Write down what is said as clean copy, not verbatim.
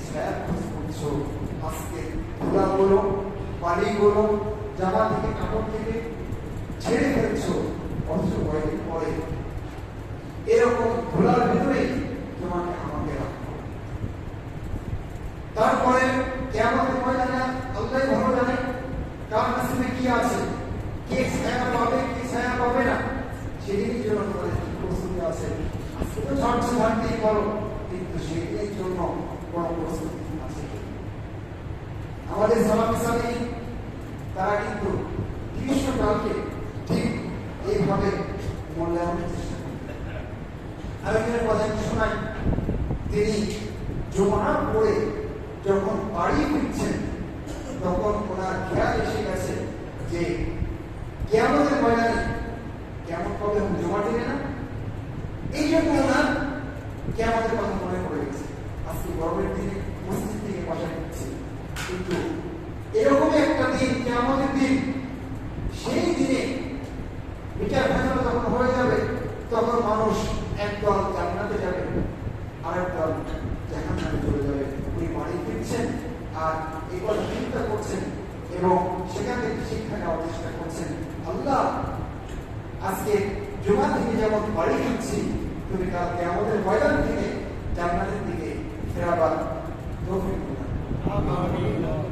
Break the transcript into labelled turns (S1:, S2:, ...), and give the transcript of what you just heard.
S1: ছায়া খোঁজ করছো, আজকে ধুলাগুলো, বালিগুলো জামা থেকে, কাপড় থেকে ছেড়ে ফেলছো, অথচ কয়েকদিন পরে এরকম ধুলার ভিতরেই তোমাকে আমাকে রাখবো। তারপরে কিয়ামতের ময়দানে আল্লাহ ভালো জানে কার নসিবে কি আছে, কে ছায়া পাবে, কে ছায়া পাবে না। সেদিনের জন্য তোমাদের কি প্রস্তুতি আছে? আজকে তো ঝড়ছে ঝাড়তেই পারো, কিন্তু সেদিনের জন্য কোনো প্রস্তুতি আছে? আমাদের সালাফে সালেহীন তারা কিন্তু গ্রীষ্মকালকে ঠিক এইভাবে মূল্যায়নের চেষ্টা করতেন। আরেকজনের কথা শোনাই, তিনি জুমার পরে যখন বাড়ি ফিরছেন তখন ওনার খেয়াল এসে গেছে যে কিয়ামতের ময়দানে কেমন কবে জমা দিলে না, এই জন্য ওনার কিয়ামতের কথা মনে পড়ে গেছে। আজকে গরমের দিনে মসজিদ থেকে বাসা দিচ্ছে, কিন্তু এরকমই একটা দিন কিয়ামতের দিন, সেই দিনে বিচার ফেসলা যখন হয়ে যাবে তখন মানুষ একদল জান্নাতে যাবে, আরেক দল জাহান্নামে চলে যাবে। উনি বাড়ি ফিরছেন আর এই কথা চিন্তা করছেন এবং সেখান থেকে শিক্ষা নেওয়ার চেষ্টা করছেন, আল্লাহ আজকে জুমা থেকে যেমন বাড়ি ফিরছি, তুমি কালকে আমাদের ময়দান থেকে জান্নাতের দিকে ফেরাবার তৌফিক দাও।